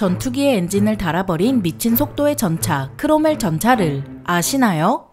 전투기의 엔진을 달아버린 미친 속도의 전차, 크로멜 전차를 아시나요?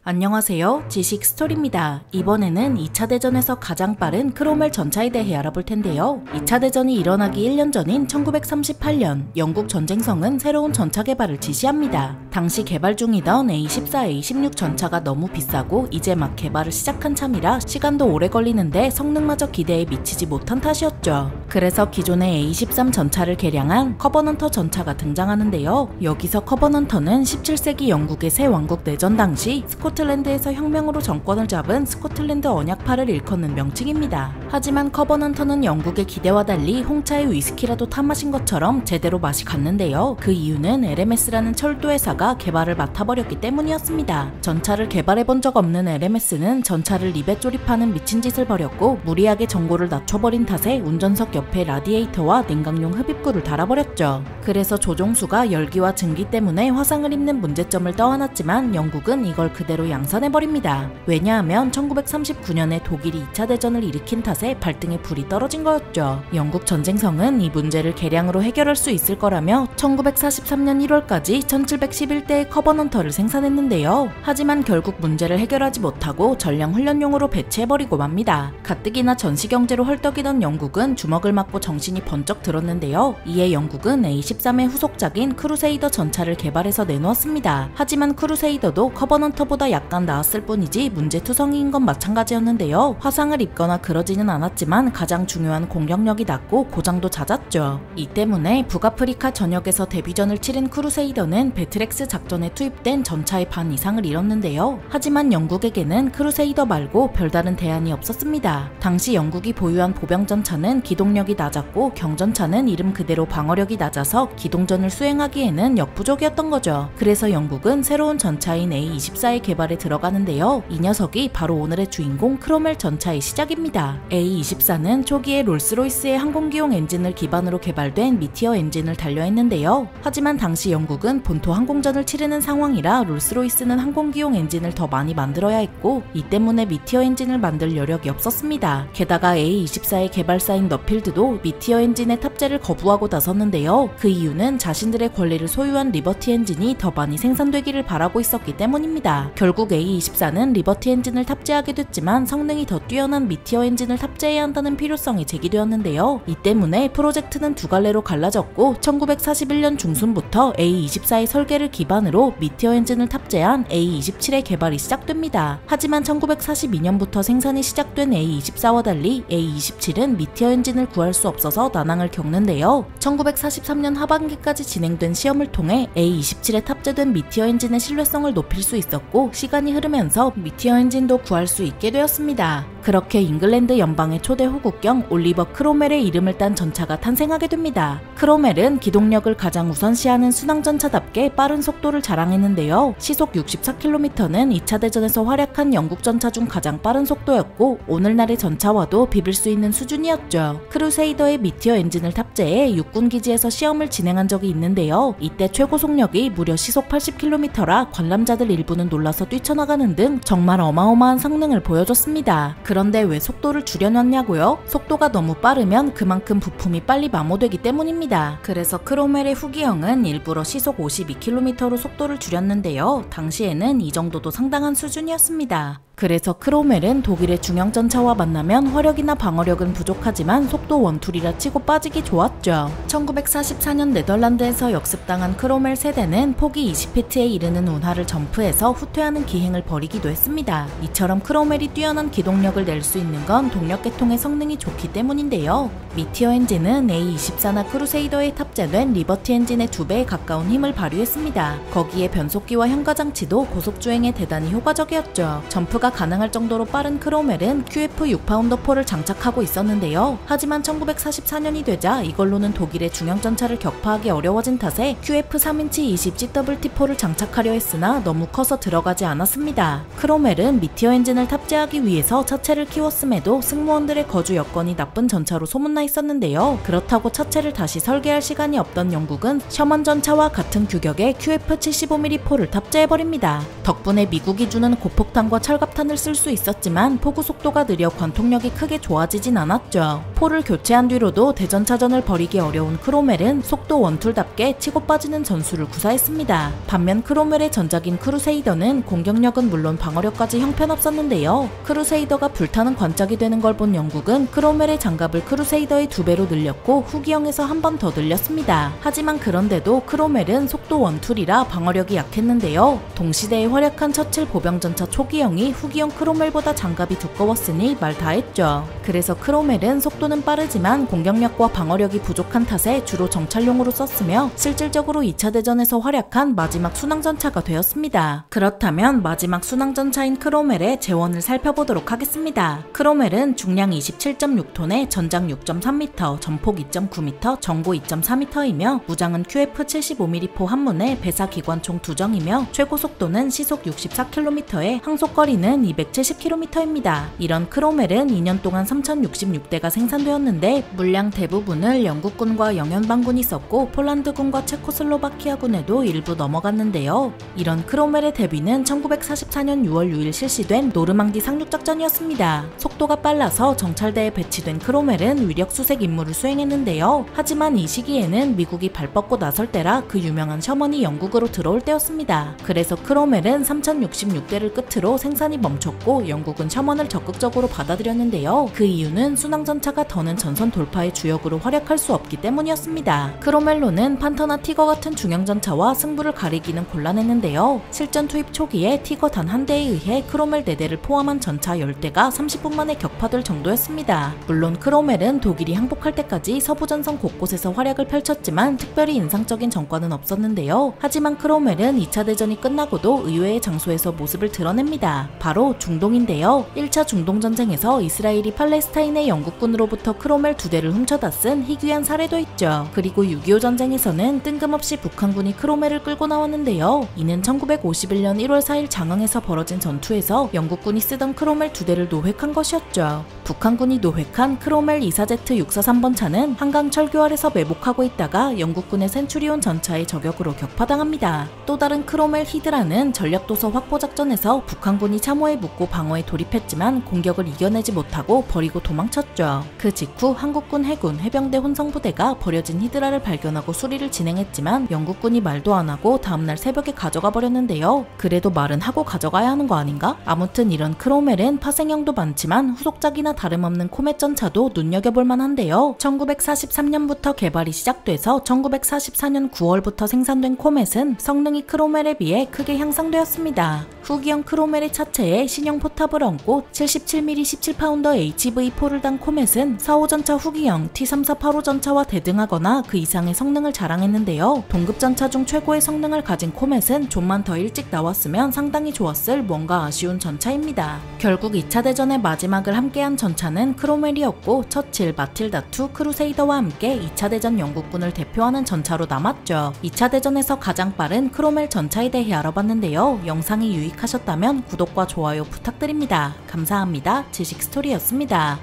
안녕하세요. 지식 스토리입니다. 이번에는 2차 대전에서 가장 빠른 크로멜 전차에 대해 알아볼 텐데요. 2차 대전이 일어나기 1년 전인 1938년 영국 전쟁성은 새로운 전차 개발을 지시합니다. 당시 개발 중이던 A-14, A-16 전차가 너무 비싸고 이제 막 개발을 시작한 참이라 시간도 오래 걸리는데 성능마저 기대에 미치지 못한 탓이었죠. 그래서 기존의 A-13 전차를 개량한 커버넌터 전차가 등장하는데요. 여기서 커버넌터는 17세기 영국의 새 왕국 내전 당시 스코틀랜드에서 혁명으로 정권을 잡은 스코틀랜드 언약파를 일컫는 명칭입니다. 하지만 커버넌터는 영국의 기대와 달리 홍차의 위스키라도 타마신 것처럼 제대로 맛이 갔는데요. 그 이유는 LMS라는 철도회사가 개발을 맡아버렸기 때문이었습니다. 전차를 개발해본 적 없는 LMS는 전차를 립에 조립하는 미친 짓을 벌였고 무리하게 전고를 낮춰버린 탓에 운전석 옆에 라디에이터와 냉각용 흡입구를 달아버렸죠. 그래서 조종수가 열기와 증기 때문에 화상을 입는 문제점을 떠안았지만 영국은 이걸 그대로 양산해버립니다. 왜냐하면 1939년에 독일이 2차 대전을 일으킨 탓에 발등에 불이 떨어진 거였죠. 영국 전쟁성은 이 문제를 개량으로 해결할 수 있을 거라며 1943년 1월까지 1711대의 커버넌터를 생산했는데요. 하지만 결국 문제를 해결하지 못하고 전량 훈련용으로 배치해버리고 맙니다. 가뜩이나 전시경제로 헐떡이던 영국은 주먹을 맞고 정신이 번쩍 들었는데요. 이에 영국은 A-13의 후속작인 크루세이더 전차를 개발해서 내놓았습니다. 하지만 크루세이더도 커버넌터보다 약간 나았을 뿐이지 문제투성이인 건 마찬가지였는데요. 화상을 입거나 그러지는 않았지만 가장 중요한 공격력이 낮고 고장도 잦았죠. 이 때문에 북아프리카 전역에서 데뷔전을 치른 크루세이더는 배틀엑스 작전에 투입된 전차의 반 이상을 잃었는데요. 하지만 영국에게는 크루세이더 말고 별다른 대안이 없었습니다. 당시 영국이 보유한 보병전차는 기동력이 낮았고 경전차는 이름 그대로 방어력이 낮아서 기동전을 수행하기에는 역부족이었던 거죠. 그래서 영국은 새로운 전차인 A-24의 개발에 들어가는데요. 이 녀석이 바로 오늘의 주인공 크로멜 전차의 시작입니다. A-24는 초기에 롤스로이스의 항공기용 엔진을 기반으로 개발된 미티어 엔진을 달려했는데요. 하지만 당시 영국은 본토 항공전을 치르는 상황이라 롤스로이스는 항공기용 엔진을 더 많이 만들어야 했고 이 때문에 미티어 엔진을 만들 여력이 없었습니다. 게다가 A-24의 개발사인 너필드도 미티어 엔진의 탑재를 거부하고 나섰는데요. 그 이유는 자신들의 권리를 소유한 리버티 엔진이 더 많이 생산되기를 바라고 있었기 때문입니다. 결국 A-24는 리버티 엔진을 탑재하게 됐지만 성능이 더 뛰어난 미티어 엔진을 탑재해야 한다는 필요성이 제기되었는데요. 이 때문에 프로젝트는 두 갈래로 갈라졌고 1941년 중순부터 A-24의 설계를 기반으로 미티어 엔진을 탑재한 A-27의 개발이 시작됩니다. 하지만 1942년부터 생산이 시작된 A-24와 달리 A-27은 미티어 엔진을 구할 수 없어서 난항을 겪는데요. 1943년 하반기까지 진행된 시험을 통해 A-27에 탑재된 미티어 엔진의 신뢰성을 높일 수 있었고 시간이 흐르면서 미티어 엔진도 구할 수 있게 되었습니다. 그렇게 잉글랜드 연방의 초대 호국경 올리버 크로멜의 이름을 딴 전차가 탄생하게 됩니다. 크로멜은 기동력을 가장 우선시하는 순항전차답게 빠른 속도를 자랑했는데요. 시속 64km는 2차 대전에서 활약한 영국 전차 중 가장 빠른 속도였고 오늘날의 전차와도 비빌 수 있는 수준이었죠. 크루세이더의 미티어 엔진을 탑재해 육군기지에서 시험을 진행한 적이 있는데요. 이때 최고 속력이 무려 시속 80km라 관람자들 일부는 놀라서 뛰쳐나가는 등 정말 어마어마한 성능을 보여줬습니다. 그런데 왜 속도를 줄여놨냐고요? 속도가 너무 빠르면 그만큼 부품이 빨리 마모되기 때문입니다. 그래서 크로멜의 후기형은 일부러 시속 52km로 속도를 줄였는데요. 당시에는 이 정도도 상당한 수준이었습니다. 그래서 크로멜은 독일의 중형전차와 만나면 화력이나 방어력은 부족하지만 속도 원툴이라 치고 빠지기 좋았죠. 1944년 네덜란드에서 역습당한 크로멜 세대는 폭이 20피트에 이르는 운하를 점프해서 후퇴하는 기행을 벌이기도 했습니다. 이처럼 크로멜이 뛰어난 기동력을 낼 수 있는 건 동력계통의 성능이 좋기 때문인데요. 미티어 엔진은 A-24나 크루세이더에 탑재된 리버티 엔진의 2배에 가까운 힘을 발휘했습니다. 거기에 변속기와 현가장치도 고속주행에 대단히 효과적이었죠. 점프가 전차가 가능할 정도로 빠른 크로멜은 QF 6파운더포를 장착하고 있었는데요. 하지만 1944년이 되자 이걸로는 독일의 중형 전차를 격파하기 어려워진 탓에 QF 3인치 20GWT4를 장착하려 했으나 너무 커서 들어가지 않았습니다. 크로멜은 미티어 엔진을 탑재하기 위해서 차체를 키웠음에도 승무원들의 거주 여건이 나쁜 전차로 소문나 있었는데요. 그렇다고 차체를 다시 설계할 시간이 없던 영국은 셔먼 전차와 같은 규격의 QF 75mm포를 탑재해버립니다. 덕분에 미국이 주는 고폭탄과 철갑탄을 쓸 수 있었지만 포구 속도가 느려 관통력이 크게 좋아지진 않았죠. 포를 교체한 뒤로도 대전차전을 벌이기 어려운 크로멜은 속도 원툴답게 치고 빠지는 전술을 구사했습니다. 반면 크로멜의 전작인 크루세이더는 공격력은 물론 방어력까지 형편없었는데요. 크루세이더가 불타는 관짝이 되는 걸 본 영국은 크로멜의 장갑을 크루세이더의 2배로 늘렸고 후기형에서 한 번 더 늘렸습니다. 하지만 그런데도 크로멜은 속도 원툴이라 방어력이 약했는데요. 동시대에 활약한 처칠 보병전차 초기형이 후기형 크로멜보다 장갑이 두꺼웠으니 말 다했죠. 그래서 크로멜은 속도는 빠르지만 공격력과 방어력이 부족한 탓에 주로 정찰용으로 썼으며 실질적으로 2차 대전에서 활약한 마지막 순항전차가 되었습니다. 그렇다면 마지막 순항전차인 크로멜의 재원을 살펴보도록 하겠습니다. 크로멜은 중량 27.6톤에 전장 6.3m, 전폭 2.9m, 정고 2.4m이며 무장은 QF 75mm포 한 문에 배사 기관총 2정이며 최고 속도는 시속 64km에 항속거리는 270km입니다. 이런 크로멜은 2년 동안 3066대가 생산되었는데 물량 대부분을 영국군과 영연방군이 썼고 폴란드군과 체코슬로바키아군에도 일부 넘어갔는데요. 이런 크로멜의 데뷔는 1944년 6월 6일 실시된 노르망디 상륙작전이었습니다. 속도가 빨라서 정찰대에 배치된 크로멜은 위력 수색 임무를 수행했는데요. 하지만 이 시기에는 미국이 발 뻗고 나설 때라 그 유명한 셔먼이 영국으로 들어올 때였습니다. 그래서 크로멜은 3066대를 끝으로 생산이 멈췄고 영국은 셔먼을 적극적으로 받아들였는데요. 그 이유는 순항전차가 더는 전선 돌파의 주역으로 활약할 수 없기 때문이었습니다. 크로멜로는 판터나 티거 같은 중형전차와 승부를 가리기는 곤란했는데요. 실전 투입 초기에 티거 단 한 대에 의해 크로멜 4대를 포함한 전차 10대가 30분 만에 격파될 정도였습니다. 물론 크로멜은 독일이 항복할 때까지 서부전선 곳곳에서 활약을 펼쳤지만 특별히 인상적인 전과는 없었는데요. 하지만 크로멜은 2차 대전이 끝나고도 의외의 장소에서 모습을 드러냅니다. 바로 중동인데요. 1차 중동전쟁에서 이스라엘이 팔레스타인의 영국군으로부터 크로멜 2대를 훔쳐다 쓴 희귀한 사례도 있죠. 그리고 6.25 전쟁에서는 뜬금없이 북한군이 크로멜을 끌고 나왔는데요. 이는 1951년 1월 4일 장흥에서 벌어진 전투에서 영국군이 쓰던 크로멜 2대를 노획한 것이었죠. 북한군이 노획한 크로멜 24Z 643번 차는 한강 철교 아래서 매복하고 있다가 영국군의 센츄리온 전차의 저격으로 격파당합니다. 또 다른 크로멜 히드라는 전략도서 확보작전에서 북한군이 참호에 묻고 방어에 돌입했지만 공격을 이겨내지 못하고 버리고 도망쳤죠. 그 직후 한국군 해군 해병대 혼성부대가 버려진 히드라를 발견하고 수리를 진행했지만 영국군이 말도 안 하고 다음날 새벽에 가져가 버렸는데요. 그래도 말은 하고 가져가야 하는 거 아닌가? 아무튼 이런 크로멜은 파생형도 많지만 후속작이나 다름없는 코멧 전차도 눈여겨볼 만한데요. 1943년부터 개발이 시작돼서 1944년 9월부터 생산된 코멧은 성능이 크로멜에 비해 크게 향상되었습니다. 후기형 크로멜의 차체에 신형 포탑을 얹고 77mm 17파운더 HV4를 단 코멧은 4호 전차 후기형 T-3485 전차와 대등하거나 그 이상의 성능을 자랑했는데요. 동급 전차 중 최고의 성능을 가진 코멧은 좀만 더 일찍 나왔으면 상당히 좋았을 뭔가 아쉬운 전차입니다. 결국 2차 대전의 마지막을 함께한 전차는 크로멜이었고 처칠, 마틸다2, 크루세이더와 함께 2차 대전 영국군을 대표하는 전차로 남았죠. 2차 대전에서 가장 빠른 크로멜 전차에 대해 알아봤는데요. 영상이 유익하셨다면 구독과 좋아요 부탁드립니다. 감사합니다. 지식스토리였습니다.